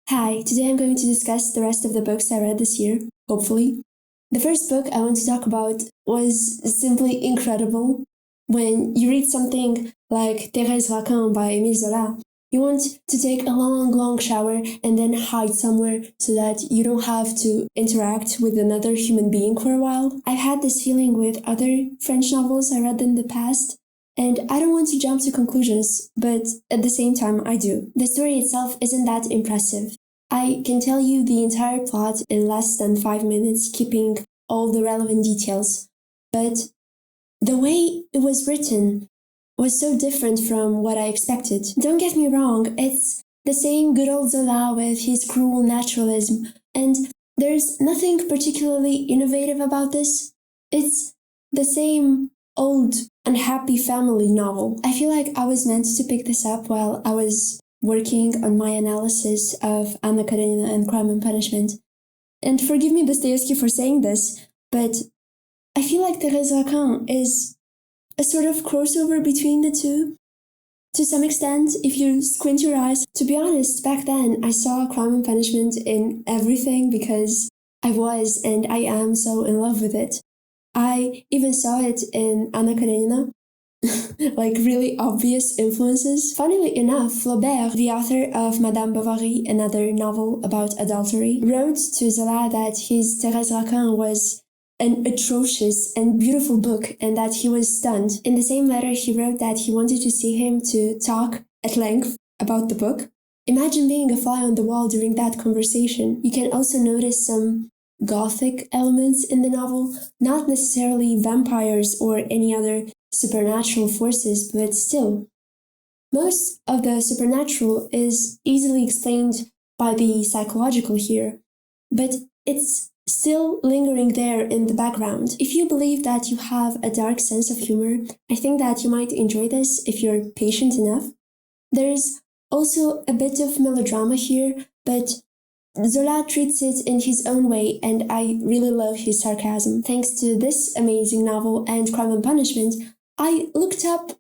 Hi, today I'm going to discuss the rest of the books I read this year, hopefully. The first book I want to talk about was simply incredible. When you read something like Thérèse Raquin by Émile Zola, you want to take a long shower and then hide somewhere so that you don't have to interact with another human being for a while. I've had this feeling with other French novels I read in the past, and I don't want to jump to conclusions, but at the same time I do. The story itself isn't that impressive. I can tell you the entire plot in less than 5 minutes, keeping all the relevant details. But the way it was written was so different from what I expected. Don't get me wrong, it's the same good old Zola with his cruel naturalism, and there's nothing particularly innovative about this. It's the same old unhappy family novel. I feel like I was meant to pick this up while I was working on my analysis of Anna Karenina and Crime and Punishment. And forgive me, Dostoevsky, for saying this, but I feel like Thérèse Raquin is a sort of crossover between the two. To some extent, if you squint your eyes. To be honest, back then I saw Crime and Punishment in everything because I was and I am so in love with it. I even saw it in Anna Karenina, like really obvious influences. Funnily enough, Flaubert, the author of Madame Bovary, another novel about adultery, wrote to Zola that his Thérèse Raquin was an atrocious and beautiful book and that he was stunned. In the same letter, he wrote that he wanted to see him to talk at length about the book. Imagine being a fly on the wall during that conversation. You can also notice some Gothic elements in the novel, not necessarily vampires or any other supernatural forces, but still. Most of the supernatural is easily explained by the psychological here, but it's still lingering there in the background. If you believe that you have a dark sense of humor, I think that you might enjoy this if you're patient enough. There's also a bit of melodrama here, but Zola treats it in his own way, and I really love his sarcasm. Thanks to this amazing novel and Crime and Punishment, I looked up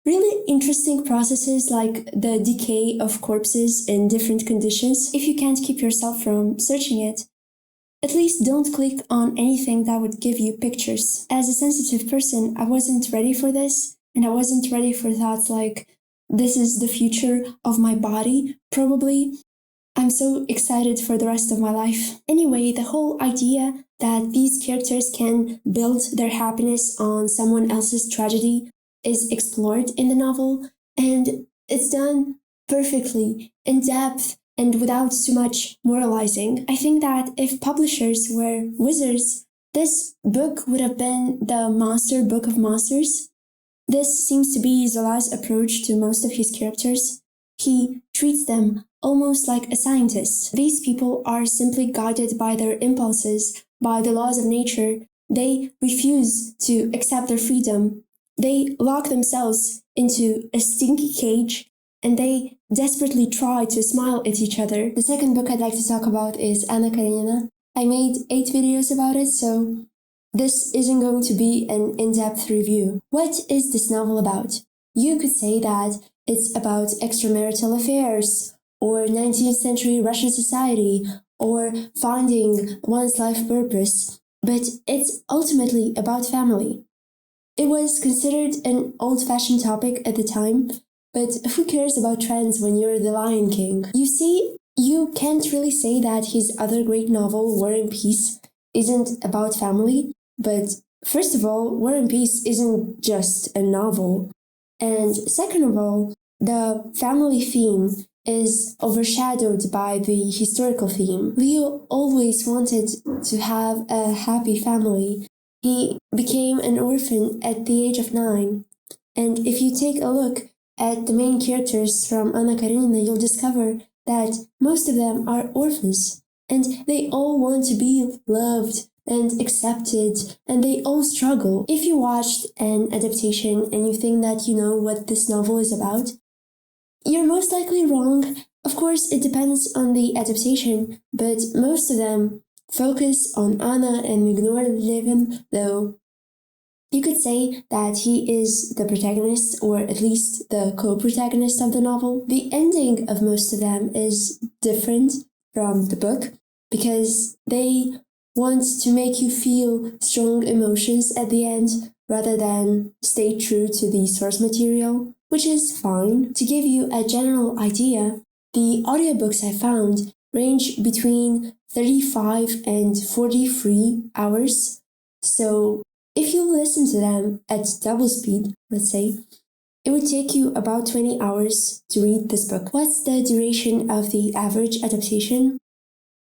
really interesting processes like the decay of corpses in different conditions. If you can't keep yourself from searching it, at least don't click on anything that would give you pictures. As a sensitive person, I wasn't ready for this, and I wasn't ready for thoughts like, this is the future of my body, probably. I'm so excited for the rest of my life. Anyway, the whole idea that these characters can build their happiness on someone else's tragedy is explored in the novel, and it's done perfectly, in depth, and without too much moralizing. I think that if publishers were wizards, this book would have been the Monster Book of Monsters. This seems to be Zola's approach to most of his characters. He treats them almost like a scientist. These people are simply guided by their impulses, by the laws of nature. They refuse to accept their freedom. They lock themselves into a stinky cage, and they desperately try to smile at each other. The second book I'd like to talk about is Anna Karenina. I made 8 videos about it, so this isn't going to be an in-depth review. What is this novel about? You could say that it's about extramarital affairs, or 19th century Russian society, or finding one's life purpose, but it's ultimately about family. It was considered an old-fashioned topic at the time, but who cares about trends when you're the Lion King? You see, you can't really say that his other great novel, War and Peace, isn't about family, but first of all, War and Peace isn't just a novel, and second of all, the family theme is overshadowed by the historical theme. Leo always wanted to have a happy family. He became an orphan at the age of 9. And if you take a look at the main characters from Anna Karenina, you'll discover that most of them are orphans. And they all want to be loved and accepted, and they all struggle. If you watched an adaptation and you think that you know what this novel is about, you're most likely wrong. Of course, it depends on the adaptation, but most of them focus on Anna and ignore Levin, though You could say that he is the protagonist, or at least the co-protagonist of the novel. The ending of most of them is different from the book because they want to make you feel strong emotions at the end rather than stay true to the source material, which is fine. To give you a general idea, the audiobooks I found range between 35 and 43 hours. So if you listen to them at double speed, let's say, it would take you about 20 hours to read this book. What's the duration of the average adaptation?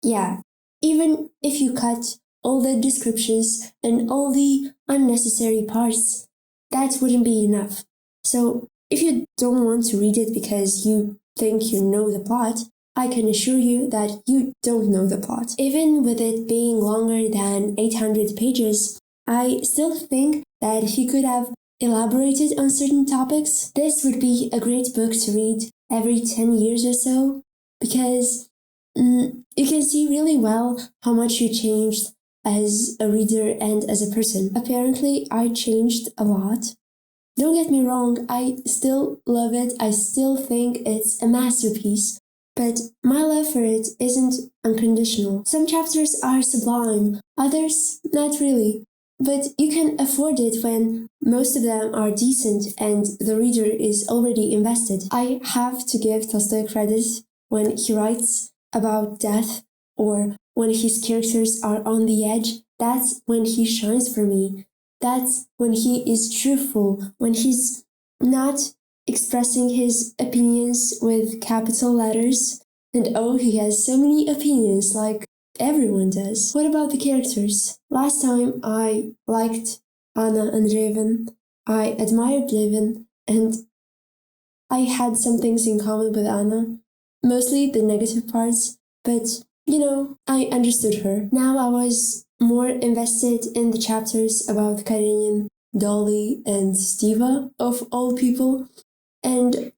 Yeah, even if you cut all the descriptions and all the unnecessary parts, that wouldn't be enough. So if you don't want to read it because you think you know the plot, I can assure you that you don't know the plot. Even with it being longer than 800 pages, I still think that he could have elaborated on certain topics. This would be a great book to read every 10 years or so, because you can see really well how much you changed as a reader and as a person. Apparently, I changed a lot. Don't get me wrong, I still love it. I still think it's a masterpiece. But my love for it isn't unconditional. Some chapters are sublime, others not really. But you can afford it when most of them are decent and the reader is already invested. I have to give Tolstoy credit when he writes about death or when his characters are on the edge. That's when he shines for me. That's when he is truthful, when he's not expressing his opinions with capital letters. And oh, he has so many opinions, like everyone does. What about the characters? Last time I liked Anna and Raven. I admired Raven, and I had some things in common with Anna. Mostly the negative parts, but I understood her. Now I was more invested in the chapters about Karenina, Dolly, and Stiva, of all people, and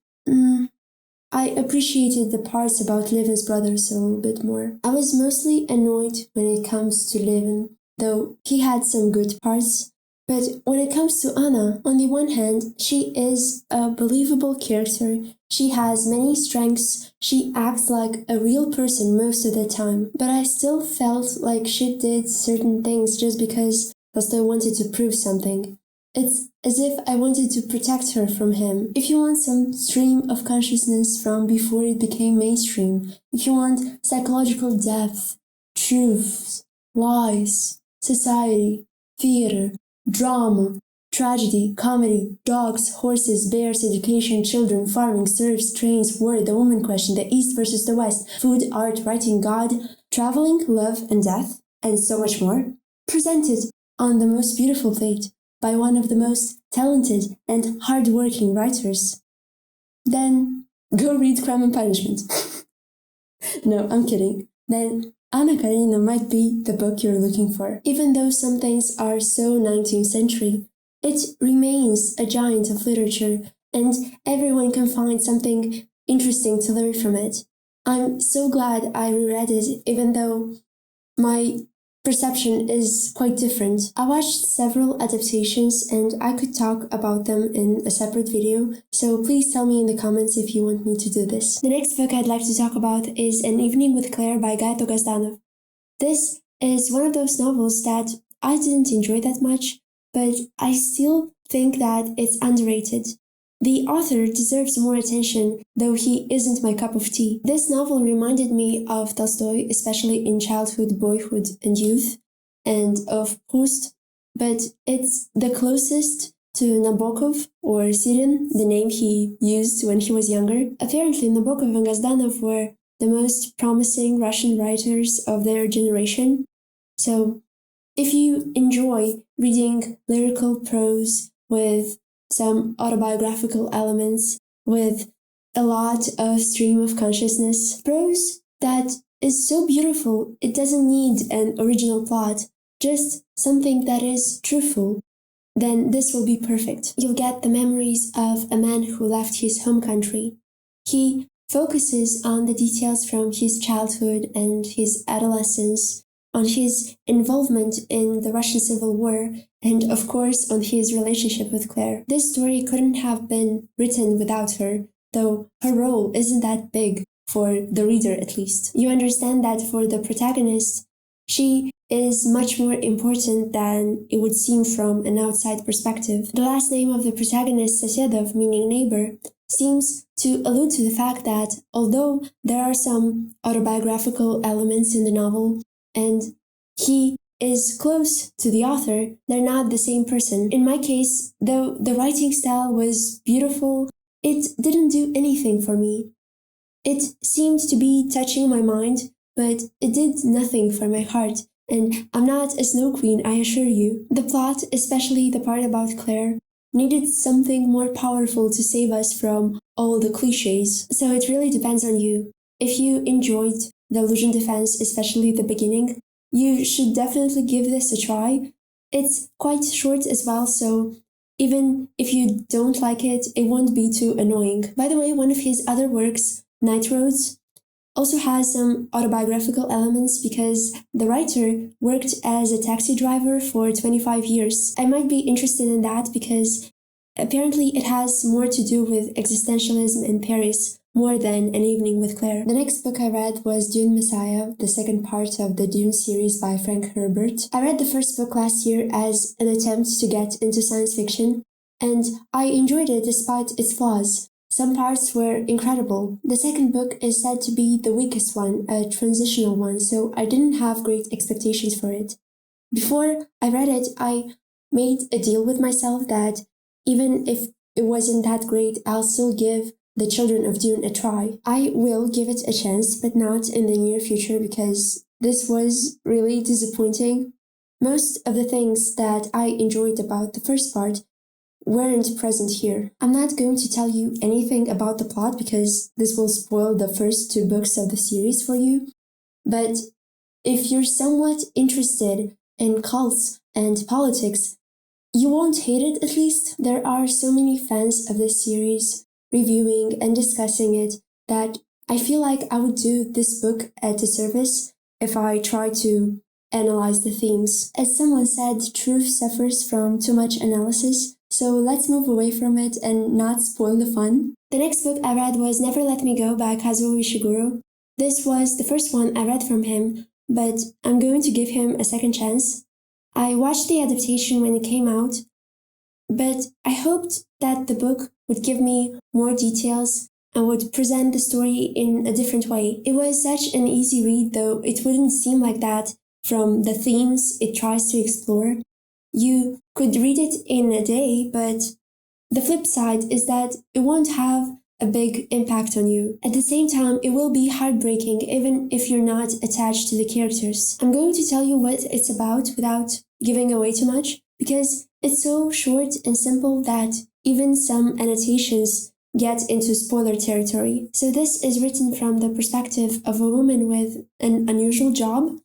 I appreciated the parts about Levin's brothers a little bit more. I was mostly annoyed when it comes to Levin, though he had some good parts. But when it comes to Anna, on the one hand, she is a believable character. She has many strengths. She acts like a real person most of the time. But I still felt like she did certain things just because Tolstoy wanted to prove something. It's as if I wanted to protect her from him. If you want some stream of consciousness from before it became mainstream, if you want psychological depth, truths, lies, society, theater, drama, tragedy, comedy, dogs, horses, bears, education, children, farming, serfs, trains, war, the woman question, the East versus the West, food, art, writing, God, traveling, love, and death, and so much more, presented on the most beautiful plate by one of the most talented and hard-working writers, then go read Crime and Punishment. No, I'm kidding. Then Anna Karenina might be the book you're looking for. Even though some things are so 19th century, it remains a giant of literature, and everyone can find something interesting to learn from it. I'm so glad I reread it, even though my perception is quite different. I watched several adaptations and I could talk about them in a separate video, so please tell me in the comments if you want me to do this. The next book I'd like to talk about is An Evening with Claire by Gaito Gazdanov. This is one of those novels that I didn't enjoy that much, but I still think that it's underrated. The author deserves more attention, though he isn't my cup of tea. This novel reminded me of Tolstoy, especially in childhood, boyhood, and youth, and of Proust, but it's the closest to Nabokov or Sirin, the name he used when he was younger. Apparently, Nabokov and Gazdanov were the most promising Russian writers of their generation. So, if you enjoy reading lyrical prose with some autobiographical elements, with a lot of stream of consciousness, prose that is so beautiful it doesn't need an original plot, just something that is truthful, then this will be perfect. You'll get the memories of a man who left his home country. He focuses on the details from his childhood and his adolescence, on his involvement in the Russian Civil War, and of course on his relationship with Claire. This story couldn't have been written without her, though her role isn't that big, for the reader at least. You understand that for the protagonist, she is much more important than it would seem from an outside perspective. The last name of the protagonist, Sosedov, meaning neighbor, seems to allude to the fact that although there are some autobiographical elements in the novel, and he is close to the author, they're not the same person. In my case, though the writing style was beautiful, it didn't do anything for me. It seemed to be touching my mind, but it did nothing for my heart, and I'm not a snow queen, I assure you. The plot, especially the part about Claire, needed something more powerful to save us from all the cliches. So it really depends on you. If you enjoyed the illusion defense, especially the beginning, you should definitely give this a try. It's quite short as well, so even if you don't like it, it won't be too annoying. By the way, one of his other works, Night Roads, also has some autobiographical elements because the writer worked as a taxi driver for 25 years. I might be interested in that because apparently it has more to do with existentialism in Paris, more than An Evening with Claire. The next book I read was Dune Messiah, the second part of the Dune series by Frank Herbert. I read the first book last year as an attempt to get into science fiction, and I enjoyed it despite its flaws. Some parts were incredible. The second book is said to be the weakest one, a transitional one, so I didn't have great expectations for it. Before I read it, I made a deal with myself that even if it wasn't that great, I'll still give The Children of Dune a try. I will give it a chance, but not in the near future because this was really disappointing. Most of the things that I enjoyed about the first part weren't present here. I'm not going to tell you anything about the plot because this will spoil the first two books of the series for you, but if you're somewhat interested in cults and politics, you won't hate it at least. There are so many fans of this series reviewing and discussing it that I feel like I would do this book a disservice if I try to analyze the themes. As someone said, truth suffers from too much analysis, so let's move away from it and not spoil the fun. The next book I read was Never Let Me Go by Kazuo Ishiguro. This was the first one I read from him, but I'm going to give him a second chance. I watched the adaptation when it came out, but I hoped that the book would give me more details and would present the story in a different way. It was such an easy read, though it wouldn't seem like that from the themes it tries to explore. You could read it in a day, but the flip side is that it won't have a big impact on you. At the same time, it will be heartbreaking even if you're not attached to the characters. I'm going to tell you what it's about without giving away too much, because it's so short and simple that even some annotations get into spoiler territory. So this is written from the perspective of a woman with an unusual job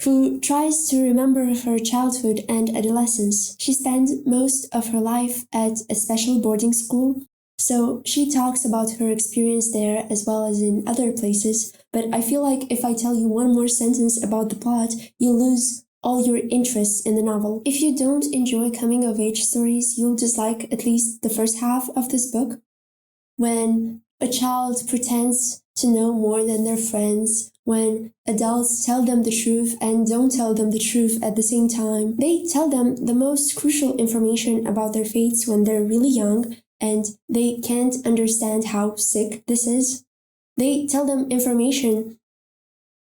who tries to remember her childhood and adolescence. She spent most of her life at a special boarding school, so she talks about her experience there as well as in other places, but I feel like if I tell you one more sentence about the plot, you'll lose all your interest in the novel. If you don't enjoy coming-of-age stories, you'll dislike at least the first half of this book, when a child pretends to know more than their friends, when adults tell them the truth and don't tell them the truth at the same time. They tell them the most crucial information about their fates when they're really young and they can't understand how sick this is. They tell them information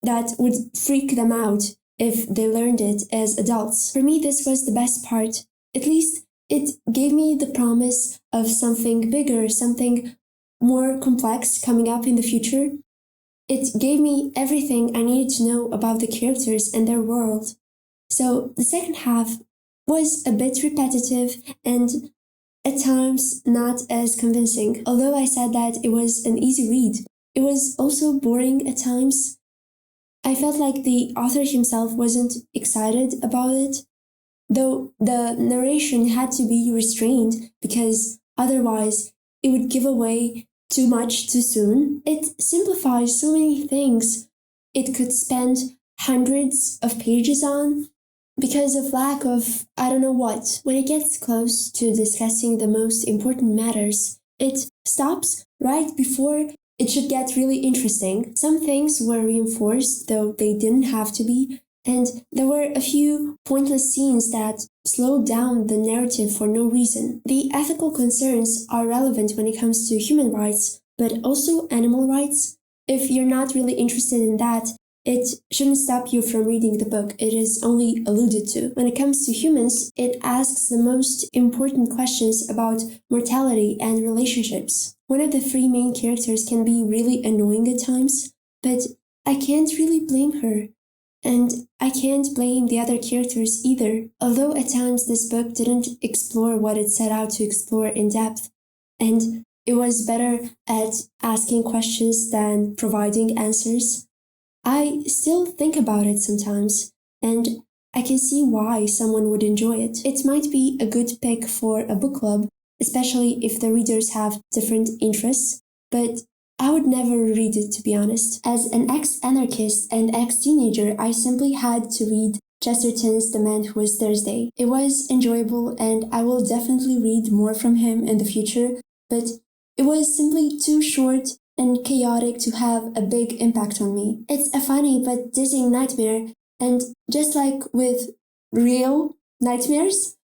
that would freak them out if they learned it as adults. For me, this was the best part. At least it gave me the promise of something bigger, something more complex coming up in the future. It gave me everything I needed to know about the characters and their world. So the second half was a bit repetitive and at times not as convincing. Although I said that it was an easy read, it was also boring at times. I felt like the author himself wasn't excited about it, though the narration had to be restrained because otherwise it would give away too much too soon. It simplifies so many things. It could spend hundreds of pages on because of lack of I don't know what. When it gets close to discussing the most important matters, it stops right before it should get really interesting. Some things were reinforced, though they didn't have to be, and there were a few pointless scenes that slowed down the narrative for no reason. The ethical concerns are relevant when it comes to human rights, but also animal rights. If you're not really interested in that, it shouldn't stop you from reading the book. It is only alluded to. When it comes to humans, it asks the most important questions about mortality and relationships. One of the three main characters can be really annoying at times, but I can't really blame her. And I can't blame the other characters either, although at times this book didn't explore what it set out to explore in depth, and it was better at asking questions than providing answers. I still think about it sometimes, and I can see why someone would enjoy it. It might be a good pick for a book club, especially if the readers have different interests, but I would never read it, to be honest. As an ex-anarchist and ex-teenager, I simply had to read Chesterton's The Man Who Was Thursday. It was enjoyable, and I will definitely read more from him in the future, but it was simply too short and chaotic to have a big impact on me. It's a funny but dizzying nightmare, and just like with real nightmares,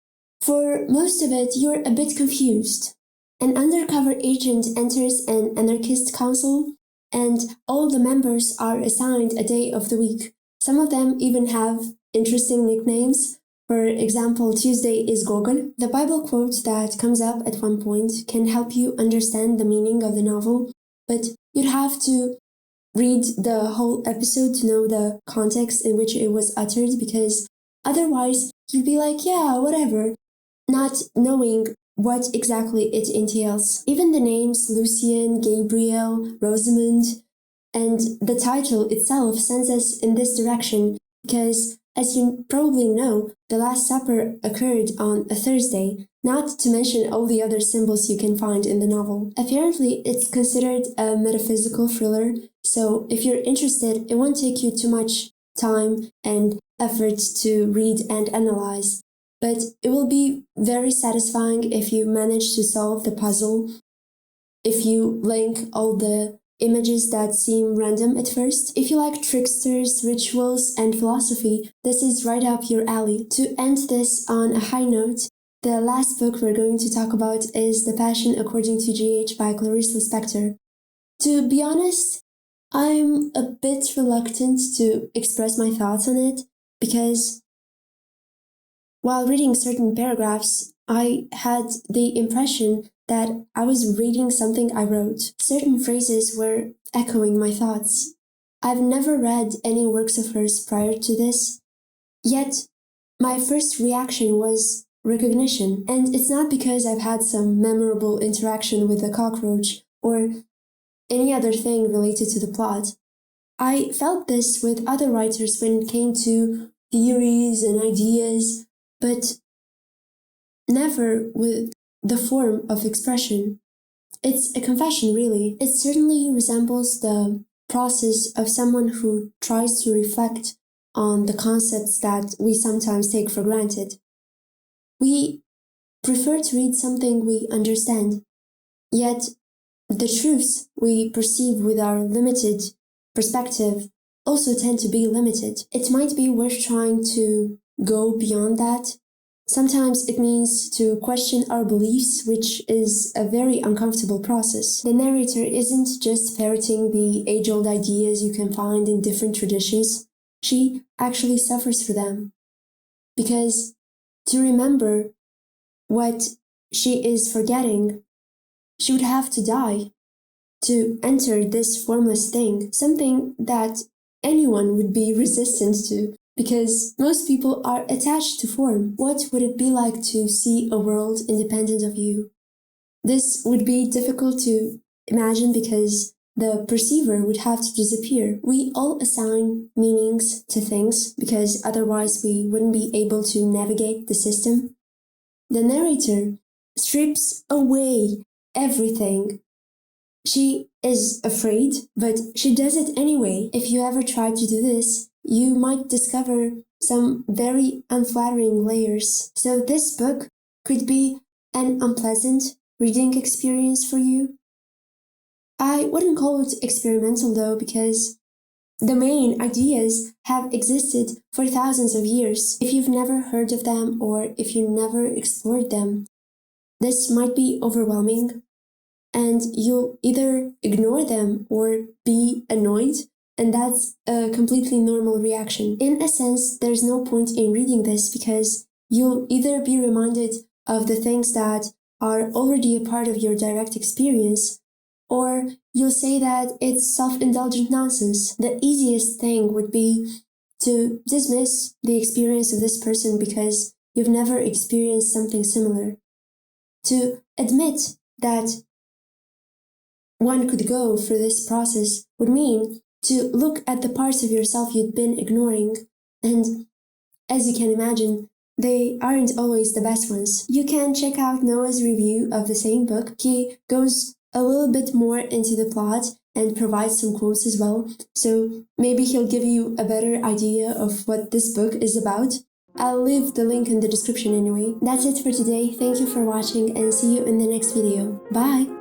for most of it you're a bit confused. An undercover agent enters an anarchist council, and all the members are assigned a day of the week. Some of them even have interesting nicknames. For example, Tuesday is Gogol. The Bible quote that comes up at one point can help you understand the meaning of the novel, but you'd have to read the whole episode to know the context in which it was uttered, because otherwise you'd be like, yeah, whatever, not knowing what exactly it entails. Even the names Lucian, Gabriel, Rosamund, and the title itself sends us in this direction because, as you probably know, the Last Supper occurred on a Thursday, not to mention all the other symbols you can find in the novel. Apparently, it's considered a metaphysical thriller, so if you're interested, it won't take you too much time and effort to read and analyze. But it will be very satisfying if you manage to solve the puzzle, if you link all the images that seem random at first. If you like tricksters, rituals, and philosophy, this is right up your alley. To end this on a high note, the last book we're going to talk about is The Passion According to GH by Clarice Lispector. To be honest, I'm a bit reluctant to express my thoughts on it because while reading certain paragraphs, I had the impression that I was reading something I wrote. Certain phrases were echoing my thoughts. I've never read any works of hers prior to this, yet my first reaction was recognition. And it's not because I've had some memorable interaction with a cockroach or any other thing related to the plot. I felt this with other writers when it came to theories and ideas, but never with the form of expression. It's a confession, really. It certainly resembles the process of someone who tries to reflect on the concepts that we sometimes take for granted. We prefer to read something we understand, yet the truths we perceive with our limited perspective also tend to be limited. It might be worth trying to go beyond that. Sometimes it means to question our beliefs, which is a very uncomfortable process. The narrator isn't just parroting the age-old ideas you can find in different traditions. She actually suffers for them. Because to remember what she is forgetting, she would have to die to enter this formless thing, something that anyone would be resistant to, because most people are attached to form. What would it be like to see a world independent of you? This would be difficult to imagine because the perceiver would have to disappear. We all assign meanings to things because otherwise we wouldn't be able to navigate the system. The narrator strips away everything. She is afraid, but she does it anyway. If you ever try to do this, you might discover some very unflattering layers. So this book could be an unpleasant reading experience for you. I wouldn't call it experimental though, because the main ideas have existed for thousands of years. If you've never heard of them or if you never explored them, this might be overwhelming, and you'll either ignore them or be annoyed, and that's a completely normal reaction. In a sense, there's no point in reading this because you'll either be reminded of the things that are already a part of your direct experience, or you'll say that it's self-indulgent nonsense. The easiest thing would be to dismiss the experience of this person because you've never experienced something similar. To admit that one could go through this process would mean to look at the parts of yourself you'd been ignoring, and as you can imagine, they aren't always the best ones. You can check out Noah's review of the same book. He goes a little bit more into the plot and provides some quotes as well, so maybe he'll give you a better idea of what this book is about. I'll leave the link in the description anyway. That's it for today. Thank you for watching and see you in the next video. Bye!